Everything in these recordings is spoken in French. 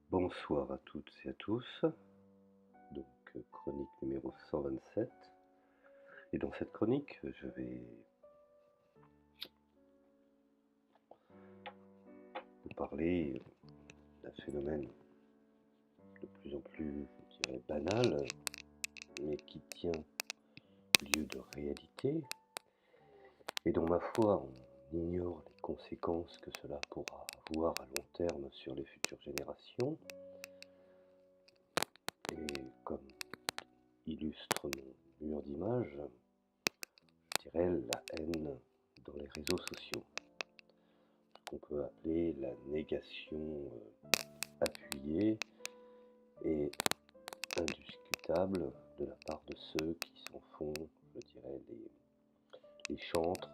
Bonsoir à toutes et à tous, chronique numéro 127. Et dans cette chronique, je vais vous parler d'un phénomène de plus en plus, je dirais, banal, mais qui tient lieu de réalité, et dont, ma foi, on ignore les conséquences que cela pourra avoir à long terme sur les futures générations. Et comme illustre mon mur d'image, je dirais la haine dans les réseaux sociaux, ce qu'on peut appeler la négation appuyée et indiscutable de la part de ceux qui s'en font, je dirais, les chantres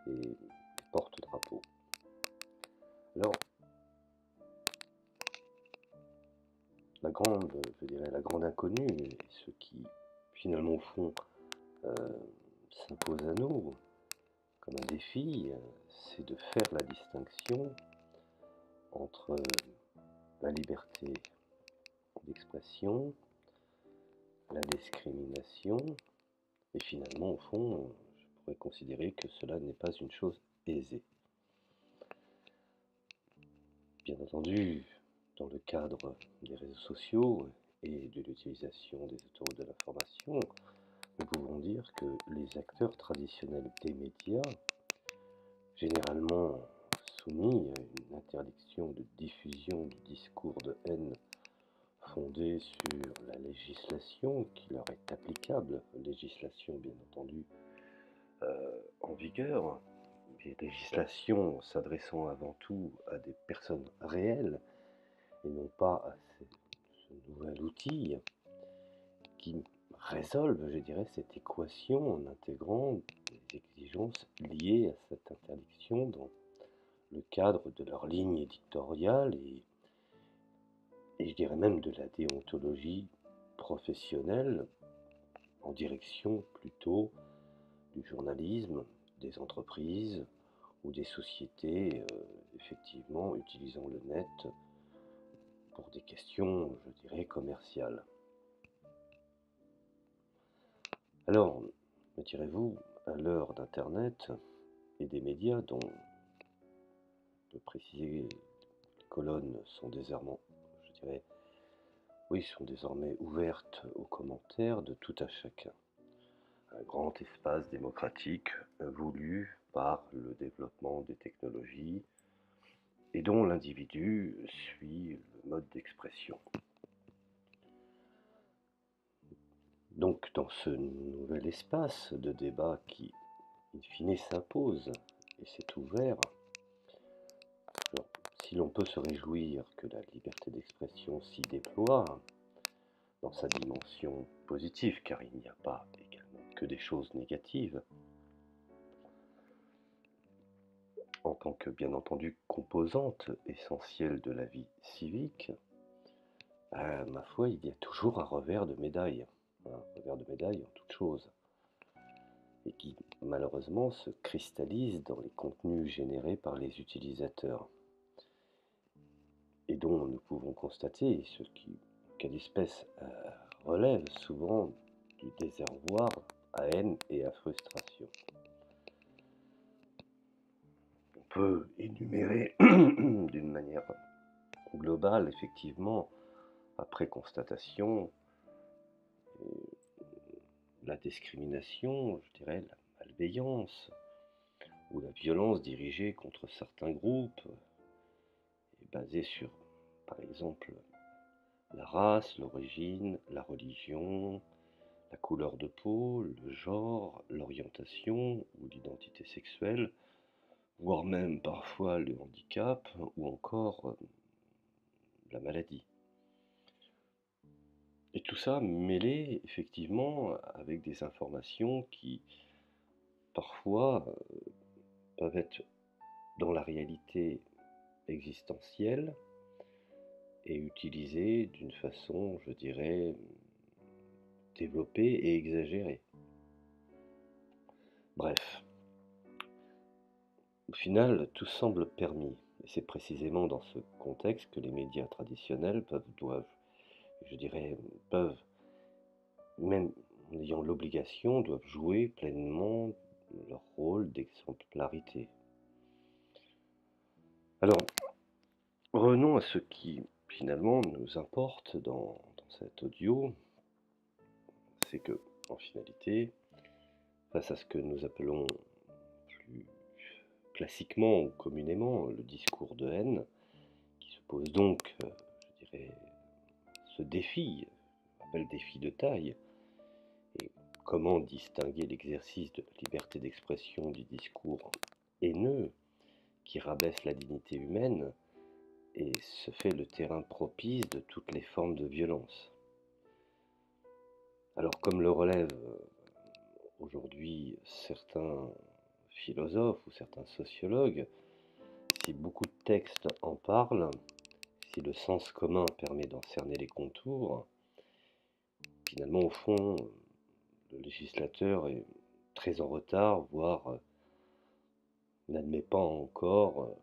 et les porte-drapeaux. Alors, la grande inconnue, et ceux qui finalement au fond s'impose à nous comme un défi, c'est de faire la distinction entre la liberté d'expression, la discrimination, et finalement, au fond, je pourrais considérer que cela n'est pas une chose aisée. Bien entendu, dans le cadre des réseaux sociaux et de l'utilisation des autoroutes de l'information, nous pouvons dire que les acteurs traditionnels des médias, généralement soumis à une interdiction de diffusion de discours de haine fondée sur la législation qui leur est applicable, législation bien entendu en vigueur, mais législation s'adressant avant tout à des personnes réelles et non pas à ce nouvel outil qui résolve, je dirais, cette équation en intégrant des exigences liées à cette interdiction dans le cadre de leur ligne éditoriale et je dirais même de la déontologie professionnelle en direction plutôt du journalisme, des entreprises ou des sociétés effectivement utilisant le net pour des questions, je dirais, commerciales. Alors, me direz-vous, à l'heure d'Internet et des médias dont, je peux préciser, les colonnes sont désormais, je dirais, oui, sont désormais ouvertes aux commentaires de tout à chacun. Un grand espace démocratique voulu par le développement des technologies et dont l'individu suit le mode d'expression. Donc, dans ce nouvel espace de débat qui, in fine, s'impose et s'est ouvert, alors, si l'on peut se réjouir que la liberté d'expression s'y déploie dans sa dimension positive, car il n'y a pas également que des choses négatives, en tant que, bien entendu, composante essentielle de la vie civique, ma foi, il y a toujours un revers de médaille en toute chose, et qui malheureusement se cristallise dans les contenus générés par les utilisateurs, et dont nous pouvons constater ce qui, qu'à l'espèce, relève souvent du désarroi à haine et à frustration. On peut énumérer d'une manière globale, effectivement, après constatation, la discrimination, je dirais la malveillance, ou la violence dirigée contre certains groupes, est basée sur, par exemple, la race, l'origine, la religion, la couleur de peau, le genre, l'orientation ou l'identité sexuelle, voire même parfois le handicap ou encore la maladie. Et tout ça mêlé effectivement avec des informations qui parfois peuvent être dans la réalité existentielle et utilisées d'une façon, je dirais, développée et exagérée. Bref, au final, tout semble permis Et c'est précisément dans ce contexte que les médias traditionnels peuvent, même en ayant l'obligation, doivent jouer pleinement leur rôle d'exemplarité. Alors, revenons à ce qui finalement nous importe dans cet audio, c'est que, en finalité, face à ce que nous appelons plus classiquement ou communément le discours de haine, qui se pose donc, je dirais, ce défi, un bel défi de taille, et comment distinguer l'exercice de la liberté d'expression du discours haineux qui rabaisse la dignité humaine et se fait le terrain propice de toutes les formes de violence. Alors comme le relèvent aujourd'hui certains philosophes ou certains sociologues, si beaucoup de textes en parlent, si le sens commun permet d'en cerner les contours, finalement au fond, le législateur est très en retard, voire n'admet pas encore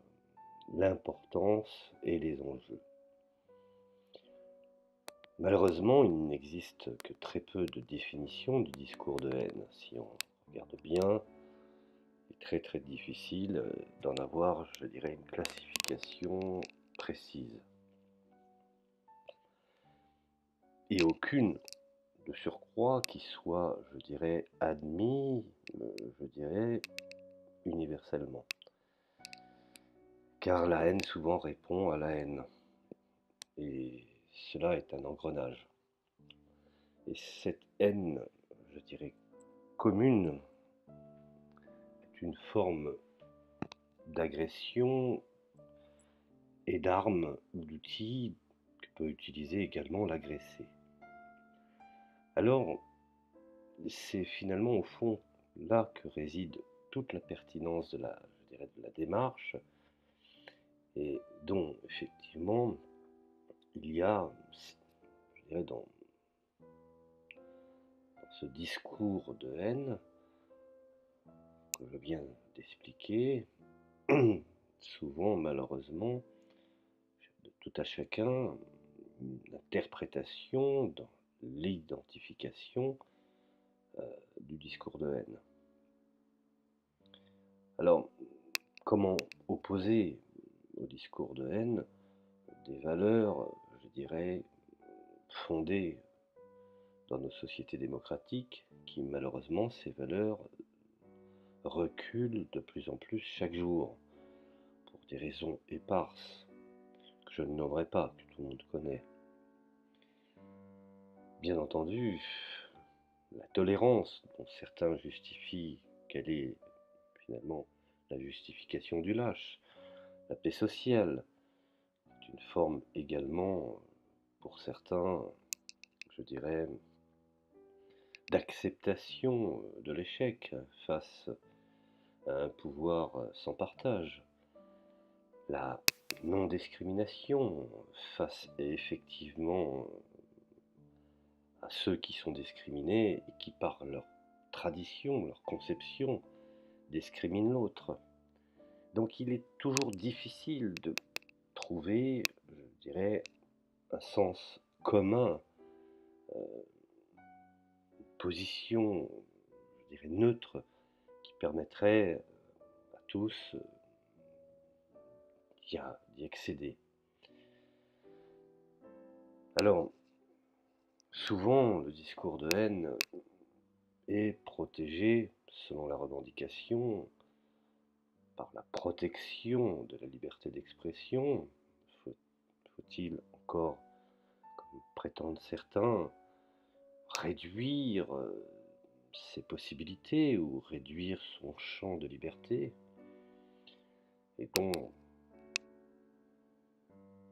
l'importance et les enjeux. Malheureusement, il n'existe que très peu de définitions du discours de haine. Si on regarde bien, il est très très difficile d'en avoir, je dirais, une classification précise. Et aucune de surcroît qui soit, je dirais, admis, je dirais, universellement. Car la haine souvent répond à la haine. Et cela est un engrenage. Et cette haine, je dirais, commune, est une forme d'agression et d'arme ou d'outil que peut utiliser également l'agressé. Alors, c'est finalement au fond là que réside toute la pertinence de la démarche, et dont effectivement il y a, je dirais, dans ce discours de haine que je viens d'expliquer, souvent malheureusement, de tout à chacun, une interprétation dans l'identification du discours de haine. Alors, comment opposer au discours de haine des valeurs, je dirais, fondées dans nos sociétés démocratiques, qui malheureusement, ces valeurs reculent de plus en plus chaque jour, pour des raisons éparses, que je ne nommerai pas, que tout le monde connaît. Bien entendu, la tolérance dont certains justifient quelle est finalement la justification du lâche, la paix sociale, est une forme également, pour certains, je dirais, d'acceptation de l'échec face à un pouvoir sans partage. La non-discrimination face effectivement à ceux qui sont discriminés et qui par leur tradition, leur conception, discriminent l'autre. Donc il est toujours difficile de trouver, je dirais, un sens commun, une position, je dirais, neutre, qui permettrait à tous d'y accéder. Alors, souvent, le discours de haine est protégé, selon la revendication, par la protection de la liberté d'expression. Faut-il encore, comme prétendent certains, réduire ses possibilités ou réduire son champ de liberté? Et bon,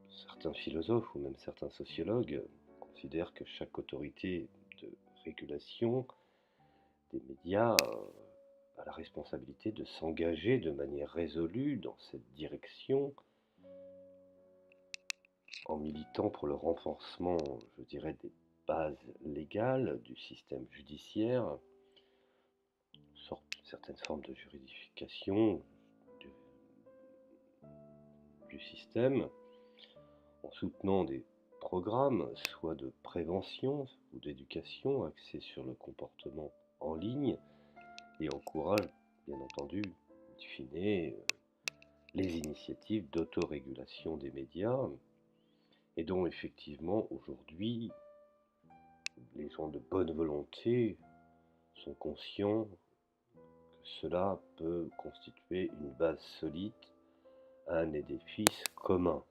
certains philosophes ou même certains sociologues considèrent que chaque autorité de régulation des médias a la responsabilité de s'engager de manière résolue dans cette direction, en militant pour le renforcement, je dirais, des bases légales du système judiciaire, certaines formes de juridification, du système, en soutenant des programmes, soit de prévention ou d'éducation axés sur le comportement en ligne, et encourage, bien entendu, in fine, les initiatives d'autorégulation des médias, et dont effectivement aujourd'hui les gens de bonne volonté sont conscients que cela peut constituer une base solide à un édifice commun.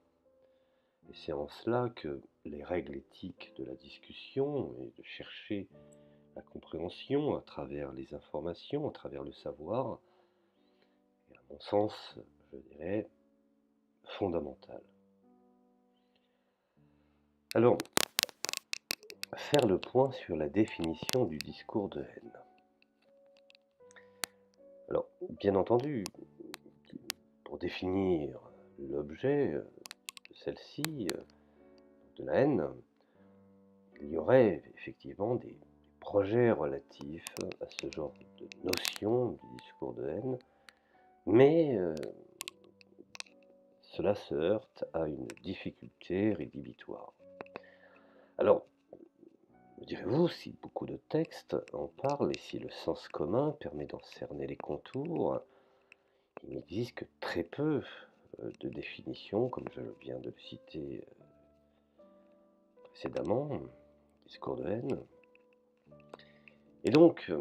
Et c'est en cela que les règles éthiques de la discussion et de chercher la compréhension à travers les informations, à travers le savoir, est à mon sens, je dirais, fondamentale. Alors, faire le point sur la définition du discours de haine. Alors, bien entendu, pour définir l'objet de celle-ci, de la haine, il y aurait effectivement des projets relatifs à ce genre de notion du discours de haine, mais cela se heurte à une difficulté rédhibitoire. Alors, me direz-vous, si beaucoup de textes en parlent et si le sens commun permet d'en cerner les contours, il n'existe que très peu de définitions, comme je viens de le citer précédemment, discours de haine. Et donc,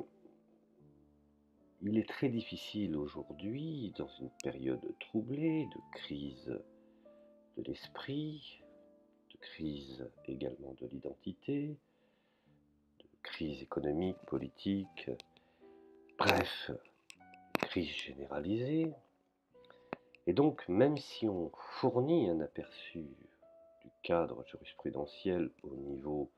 il est très difficile aujourd'hui, dans une période troublée, de crise de l'esprit, de crise également de l'identité, de crise économique, politique, bref, crise généralisée. Et donc, même si on fournit un aperçu du cadre jurisprudentiel au niveau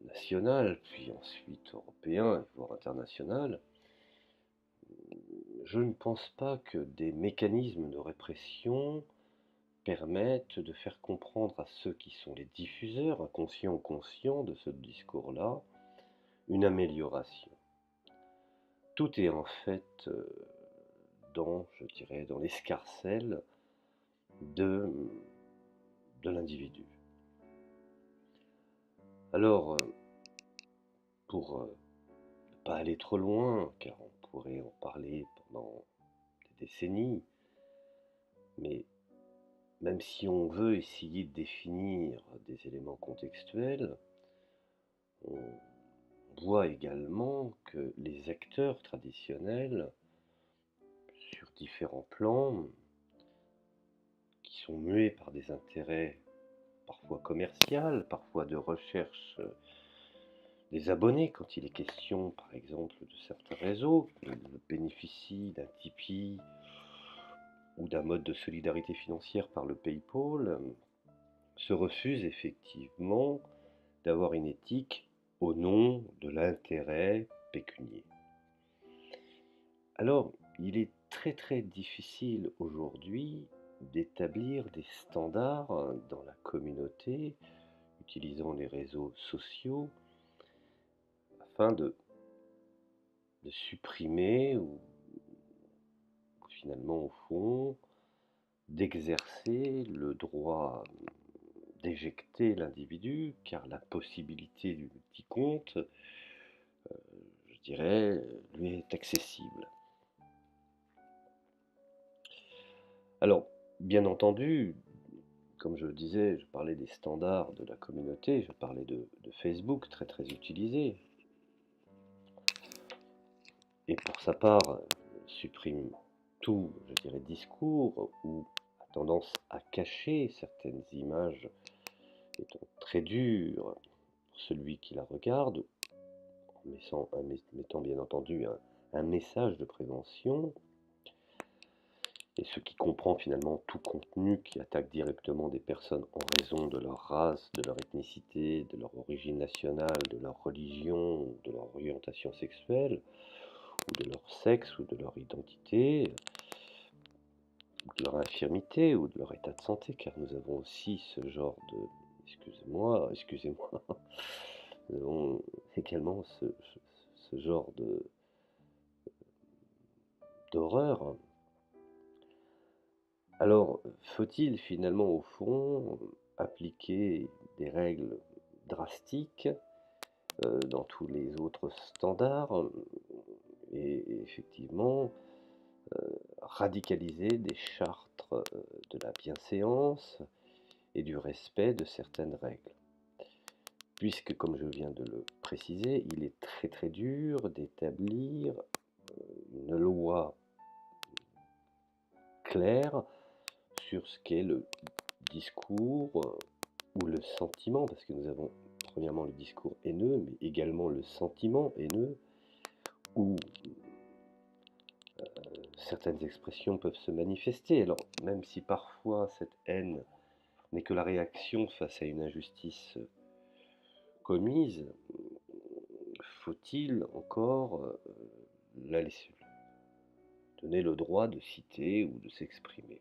national, puis ensuite européen, voire international, je ne pense pas que des mécanismes de répression permettent de faire comprendre à ceux qui sont les diffuseurs, inconscients ou conscients de ce discours-là, une amélioration. Tout est en fait je dirais, dans l'escarcelle de l'individu. Alors, pour ne pas aller trop loin, car on pourrait en parler pendant des décennies, mais même si on veut essayer de définir des éléments contextuels, on voit également que les acteurs traditionnels, sur différents plans, qui sont mués par des intérêts parfois commerciaux, parfois de recherche des abonnés, quand il est question, par exemple, de certains réseaux qui bénéficient d'un Tipeee ou d'un mode de solidarité financière par le PayPal, se refusent effectivement d'avoir une éthique au nom de l'intérêt pécunier. Alors, il est très très difficile aujourd'hui d'établir des standards dans la communauté, utilisant les réseaux sociaux, afin de supprimer ou finalement au fond d'exercer le droit d'éjecter l'individu, car la possibilité du multicompte, je dirais, lui est accessible. Alors, bien entendu, comme je le disais, je parlais des standards de la communauté, je parlais de Facebook, très très utilisé. Et pour sa part, supprime tout, je dirais, discours ou a tendance à cacher certaines images étant très dures pour celui qui la regarde, en mettant bien entendu un message de prévention, et ce qui comprend finalement tout contenu qui attaque directement des personnes en raison de leur race, de leur ethnicité, de leur origine nationale, de leur religion, de leur orientation sexuelle, ou de leur sexe, ou de leur identité, ou de leur infirmité, ou de leur état de santé, car nous avons aussi ce genre de... Excusez-moi, nous avons également ce genre d'horreur. Alors, faut-il finalement, au fond, appliquer des règles drastiques dans tous les autres standards et effectivement radicaliser des chartes de la bienséance et du respect de certaines règles? Puisque, comme je viens de le préciser, il est très très dur d'établir une loi claire sur ce qu'est le discours ou le sentiment, parce que nous avons premièrement le discours haineux, mais également le sentiment haineux, où certaines expressions peuvent se manifester. Alors, même si parfois cette haine n'est que la réaction face à une injustice commise, faut-il encore la laisser donner le droit de citer ou de s'exprimer?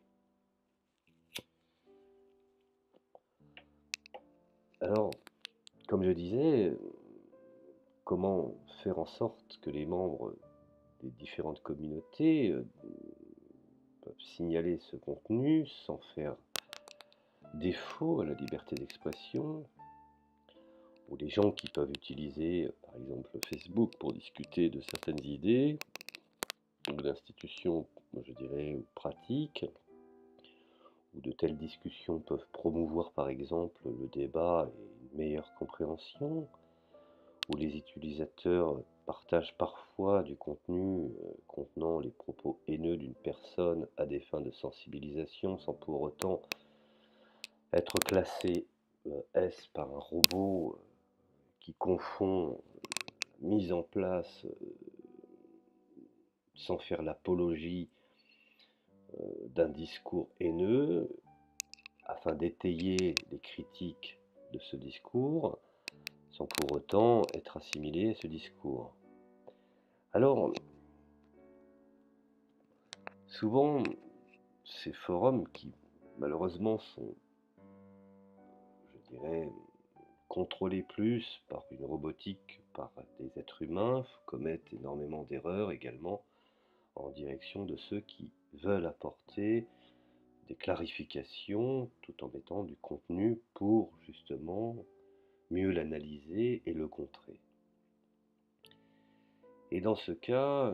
Alors, comme je disais, comment faire en sorte que les membres des différentes communautés peuvent signaler ce contenu sans faire défaut à la liberté d'expression, ou les gens qui peuvent utiliser par exemple Facebook pour discuter de certaines idées ou d'institutions, je dirais, ou pratiques, où de telles discussions peuvent promouvoir par exemple le débat et une meilleure compréhension, où les utilisateurs partagent parfois du contenu contenant les propos haineux d'une personne à des fins de sensibilisation sans pour autant être classé S par un robot qui confond mise en place sans faire l'apologie d'un discours haineux afin d'étayer les critiques de ce discours sans pour autant être assimilé à ce discours. Alors, souvent, ces forums qui malheureusement sont, je dirais, contrôlés plus par une robotique que par des êtres humains, commettent énormément d'erreurs également en direction de ceux qui veulent apporter des clarifications tout en mettant du contenu pour justement mieux l'analyser et le contrer. Et dans ce cas,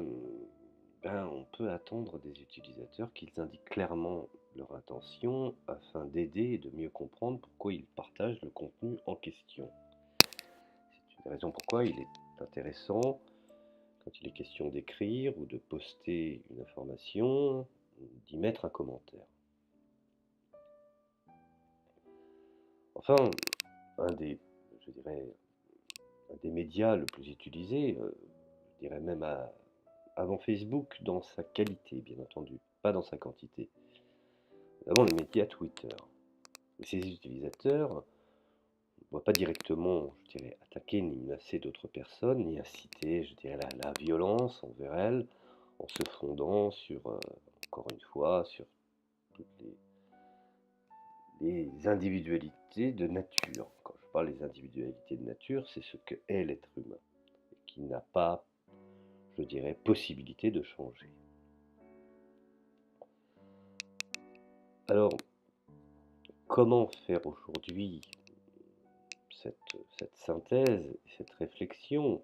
on peut attendre des utilisateurs qu'ils indiquent clairement leur intention afin d'aider et de mieux comprendre pourquoi ils partagent le contenu en question. C'est une des raisons pourquoi il est intéressant, quand il est question d'écrire ou de poster une information, d'y mettre un commentaire. Enfin, je dirais, un des médias le plus utilisé, je dirais même avant Facebook, dans sa qualité, bien entendu, pas dans sa quantité. Avant le média Twitter. Mais ces utilisateurs ne doivent pas directement, je dirais, attaquer ni menacer d'autres personnes, ni inciter, je dirais, la violence envers elles, en se fondant sur, encore une fois, sur toutes les individualités de nature. Quand je parle des individualités de nature, c'est ce que est l'être humain, et qui n'a pas, je dirais, possibilité de changer. Alors, comment faire aujourd'hui cette synthèse, cette réflexion,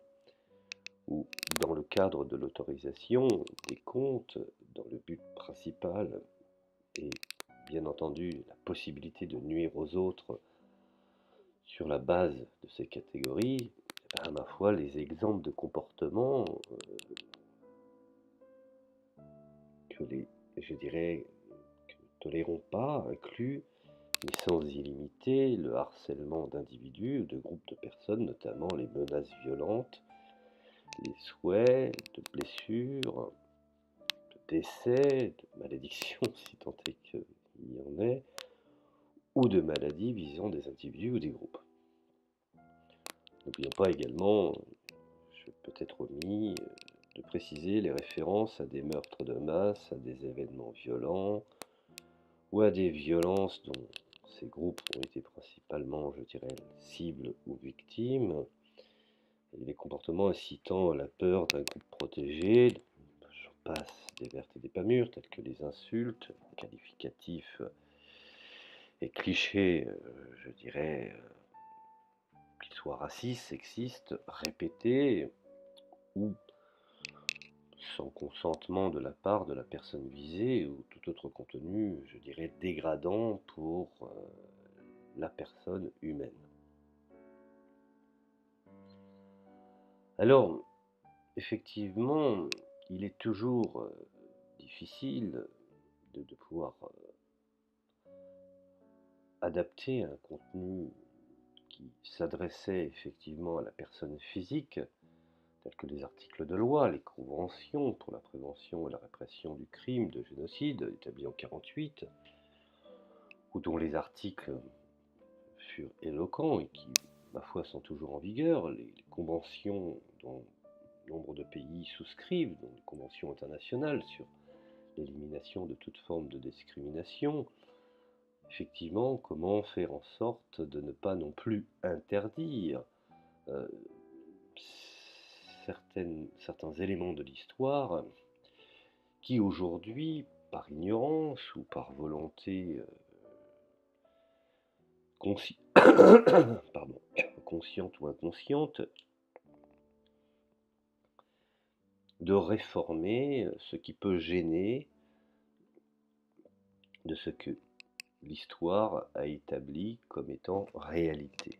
où dans le cadre de l'autorisation des comptes, dans le but principal et bien entendu la possibilité de nuire aux autres sur la base de ces catégories, à ma foi, les exemples de comportements je dirais, que nous ne tolérons pas incluent, mais sans illimiter, le harcèlement d'individus ou de groupes de personnes, notamment les menaces violentes, les souhaits de blessures, de décès, de malédictions, si tant est qu'il y en ait, ou de maladies visant des individus ou des groupes. N'oublions pas également, je peux être omis, de préciser les références à des meurtres de masse, à des événements violents, ou à des violences dont ces groupes ont été principalement, je dirais, cibles ou victimes, et les comportements incitant à la peur d'un groupe protégé, j'en passe des vertes et des pas mûres, telles que les insultes, qualificatifs et clichés, je dirais, qu'ils soient racistes, sexistes, répétés, ou sans consentement de la part de la personne visée, ou tout autre contenu, je dirais, dégradant pour la personne humaine. Alors, effectivement, il est toujours difficile de pouvoir adapter un contenu qui s'adressait effectivement à la personne physique, tels que les articles de loi, les conventions pour la prévention et la répression du crime de génocide établis en 1948, ou dont les articles furent éloquents et qui, ma foi, sont toujours en vigueur, les conventions dont nombre de pays souscrivent, dont les conventions internationales sur l'élimination de toute forme de discrimination. Effectivement, comment faire en sorte de ne pas non plus interdire euh, certains éléments de l'histoire qui aujourd'hui, par ignorance ou par volonté pardon, consciente ou inconsciente, de réformer ce qui peut gêner de ce que l'histoire a établi comme étant réalité.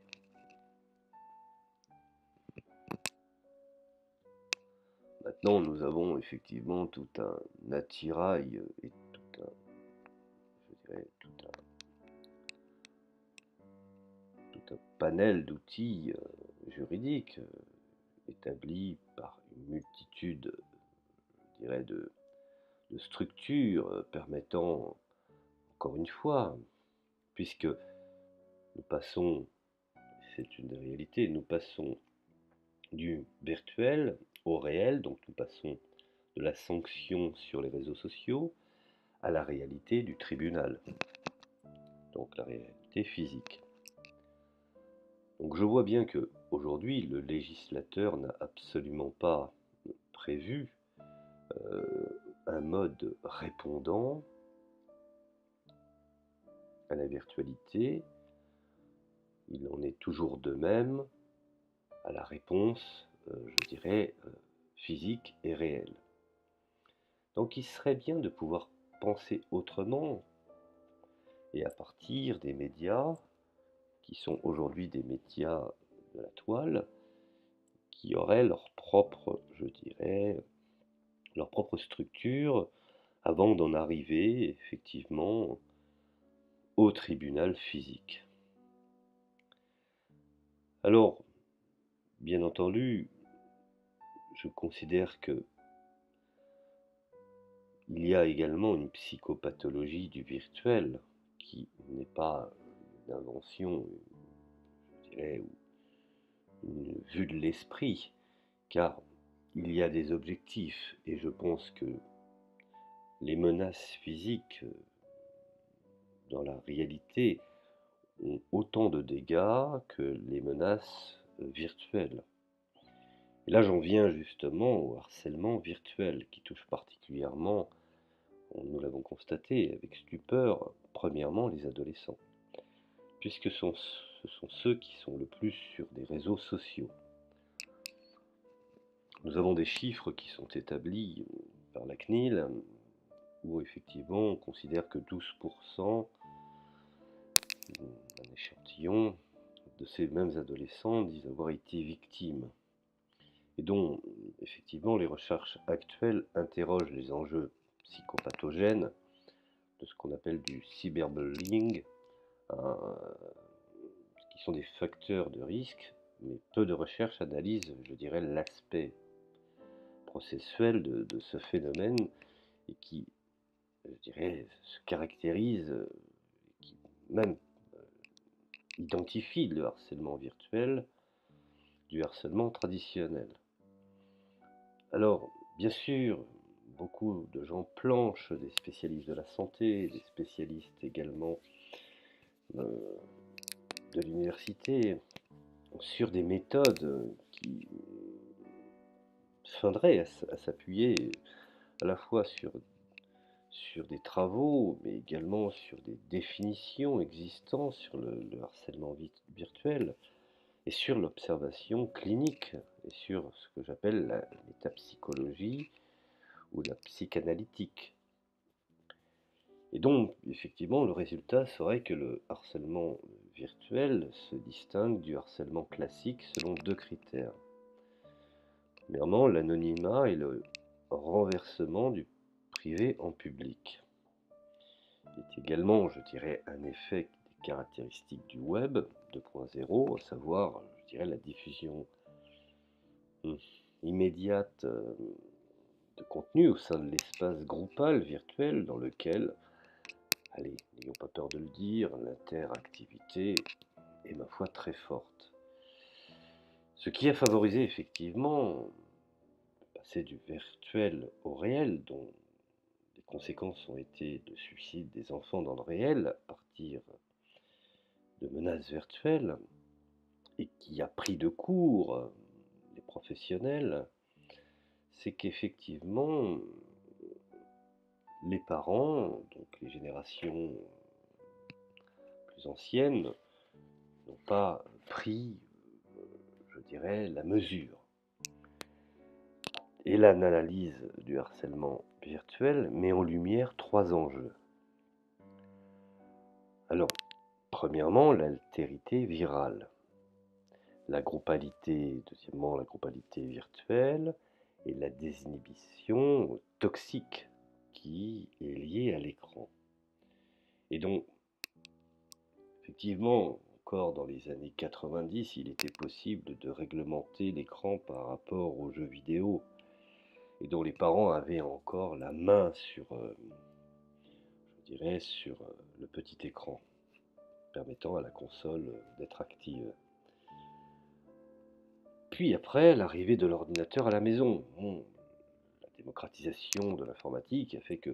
Maintenant, nous avons effectivement tout un attirail et tout un panel d'outils juridiques établis par une multitude, je dirais, de structures permettant, encore une fois, puisque nous passons, c'est une réalité, nous passons du virtuel au réel, donc nous passons de la sanction sur les réseaux sociaux à la réalité du tribunal, donc la réalité physique. Donc je vois bien que aujourd'hui le législateur n'a absolument pas prévu un mode répondant à la virtualité. Il en est toujours de même à la réponse, je dirais, physique et réelle. Donc il serait bien de pouvoir penser autrement, et à partir des médias, qui sont aujourd'hui des médias de la toile, qui auraient leur propre, je dirais, leur propre structure, avant d'en arriver effectivement au tribunal physique. Alors, bien entendu, je considère que il y a également une psychopathologie du virtuel qui n'est pas une invention, je dirais, ou une vue de l'esprit, car il y a des objectifs et je pense que les menaces physiques dans la réalité ont autant de dégâts que les menaces virtuelles. Et là j'en viens justement au harcèlement virtuel qui touche particulièrement, nous l'avons constaté avec stupeur, premièrement les adolescents, puisque ce sont ceux qui sont le plus sur des réseaux sociaux. Nous avons des chiffres qui sont établis par la CNIL, où effectivement on considère que 12% d'un échantillon de ces mêmes adolescents disent avoir été victimes, et dont effectivement les recherches actuelles interrogent les enjeux psychopathogènes de ce qu'on appelle du cyberbullying, qui sont des facteurs de risque, mais peu de recherches analysent, je dirais, l'aspect processuel de ce phénomène, et qui, je dirais, se caractérise, qui même identifie le harcèlement virtuel du harcèlement traditionnel. Alors, bien sûr, beaucoup de gens planchent, des spécialistes de la santé, des spécialistes également de l'université, sur des méthodes qui feindraient à s'appuyer à la fois sur des travaux, mais également sur des définitions existantes sur le harcèlement virtuel et sur l'observation clinique et sur ce que j'appelle la métapsychologie ou la psychanalytique. Et donc, effectivement, le résultat serait que le harcèlement virtuel se distingue du harcèlement classique selon deux critères. Premièrement, l'anonymat et le renversement du privé en public. C'est également, je dirais, un effet des caractéristiques du web 2.0, à savoir, je dirais, la diffusion immédiate de contenu au sein de l'espace groupal virtuel dans lequel, allez, n'ayons pas peur de le dire, l'interactivité est ma foi très forte. Ce qui a favorisé effectivement passer du virtuel au réel, dont les conséquences ont été le suicide des enfants dans le réel à partir de menaces virtuelles, et qui a pris de court les professionnels, c'est qu'effectivement, les parents, donc les générations plus anciennes, n'ont pas pris, je dirais, la mesure. Et l'analyse du harcèlement virtuel met en lumière trois enjeux. Alors, premièrement, l'altérité virale. La groupalité, deuxièmement, la groupalité virtuelle et la désinhibition toxique qui est liée à l'écran. Et donc, effectivement, encore dans les années 90, il était possible de réglementer l'écran par rapport aux jeux vidéo et dont les parents avaient encore la main sur, je dirais, sur le petit écran, permettant à la console d'être active. Puis après, l'arrivée de l'ordinateur à la maison. La démocratisation de l'informatique a fait que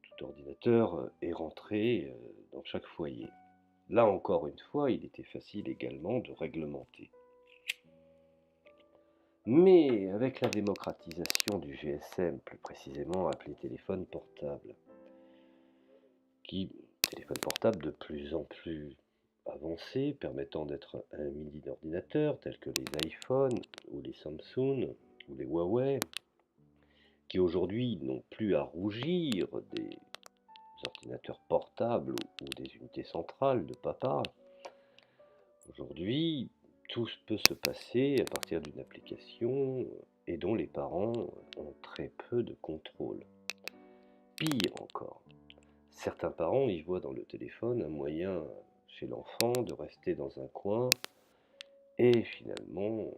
tout ordinateur est rentré dans chaque foyer. Là encore une fois, il était facile également de réglementer. Mais avec la démocratisation du GSM, plus précisément appelé téléphone portable, téléphone portable de plus en plus avancé, permettant d'être un mini d'ordinateur, tels que les iPhones ou les Samsung ou les Huawei, qui aujourd'hui n'ont plus à rougir des ordinateurs portables ou des unités centrales de papa. Aujourd'hui, tout peut se passer à partir d'une application et dont les parents ont très peu de contrôle. Pire encore, certains parents y voient dans le téléphone un moyen chez l'enfant de rester dans un coin et finalement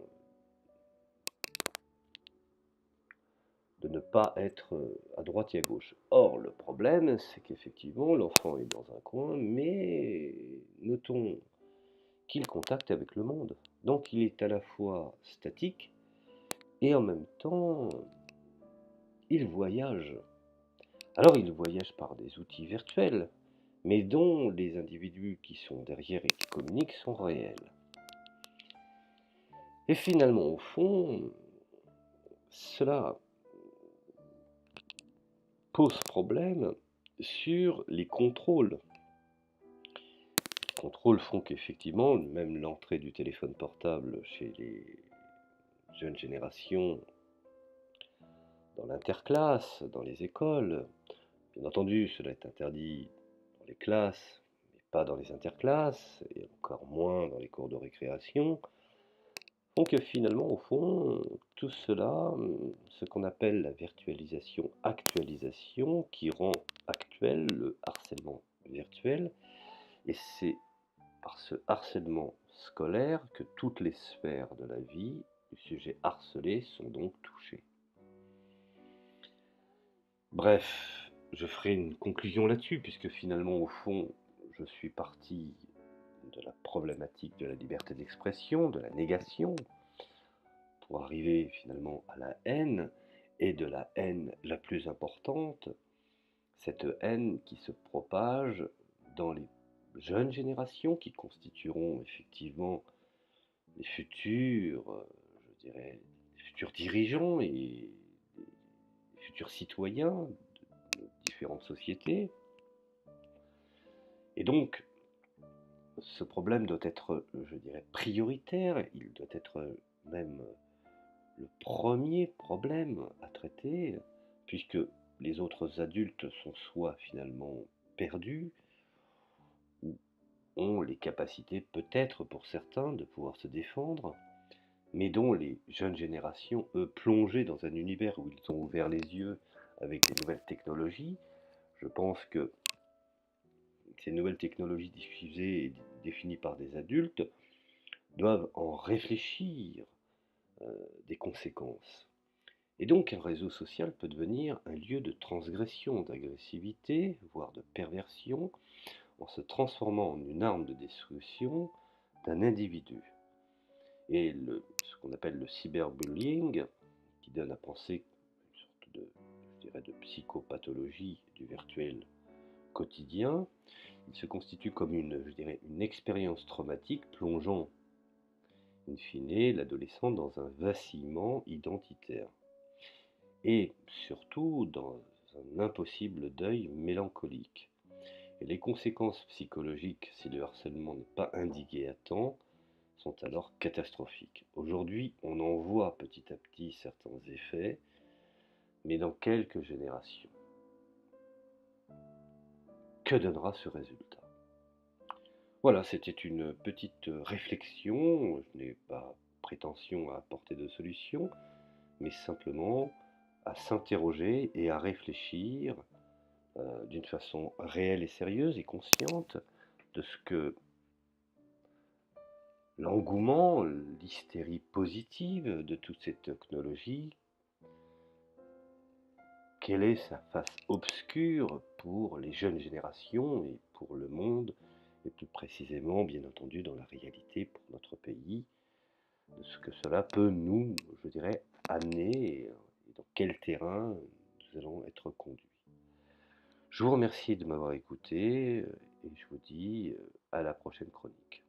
de ne pas être à droite et à gauche. Or, le problème, c'est qu'effectivement, l'enfant est dans un coin, mais notons qu'il contacte avec le monde. Donc, il est à la fois statique et en même temps, il voyage. Alors, il voyage par des outils virtuels, mais dont les individus qui sont derrière et qui communiquent sont réels. Et finalement, au fond, cela pose problème sur les contrôles. Les contrôles font qu'effectivement, même l'entrée du téléphone portable chez les jeunes générations, dans l'interclasse, dans les écoles, bien entendu, cela est interdit dans les classes, mais pas dans les interclasses, et encore moins dans les cours de récréation, font que finalement, au fond, tout cela, ce qu'on appelle la virtualisation, actualisation, qui rend actuel le harcèlement virtuel, et c'est par ce harcèlement scolaire que toutes les sphères de la vie du sujet harcelé sont donc touchées. Bref, je ferai une conclusion là-dessus, puisque finalement, au fond, je suis parti de la problématique de la liberté d'expression, de la négation, pour arriver finalement à la haine, et de la haine la plus importante, cette haine qui se propage dans les jeunes générations qui constitueront effectivement les futurs, je dirais, les futurs dirigeants et les futurs citoyens de différentes sociétés. Et donc, ce problème doit être, je dirais, prioritaire, il doit être même le premier problème à traiter, puisque les autres adultes sont soit finalement perdus, ou ont les capacités peut-être pour certains de pouvoir se défendre, mais dont les jeunes générations, eux, plongées dans un univers où ils ont ouvert les yeux avec les nouvelles technologies, je pense que ces nouvelles technologies diffusées et définies par des adultes doivent en réfléchir des conséquences. Et donc un réseau social peut devenir un lieu de transgression, d'agressivité, voire de perversion, en se transformant en une arme de destruction d'un individu. Et ce qu'on appelle le cyberbullying, qui donne à penser une sorte de, je dirais, de psychopathologie du virtuel quotidien, il se constitue comme je dirais, une expérience traumatique plongeant, in fine, l'adolescent dans un vacillement identitaire. Et surtout dans un impossible deuil mélancolique. Et les conséquences psychologiques, si le harcèlement n'est pas indiqué à temps, sont alors catastrophiques. Aujourd'hui, on en voit petit à petit certains effets, mais dans quelques générations. Que donnera ce résultat? Voilà, c'était une petite réflexion. Je n'ai pas prétention à apporter de solution, mais simplement à s'interroger et à réfléchir d'une façon réelle et sérieuse et consciente de ce que l'engouement, l'hystérie positive de toutes ces technologies, quelle est sa face obscure pour les jeunes générations et pour le monde, et plus précisément, bien entendu, dans la réalité pour notre pays, de ce que cela peut nous, je dirais, amener et dans quel terrain nous allons être conduits. Je vous remercie de m'avoir écouté et je vous dis à la prochaine chronique.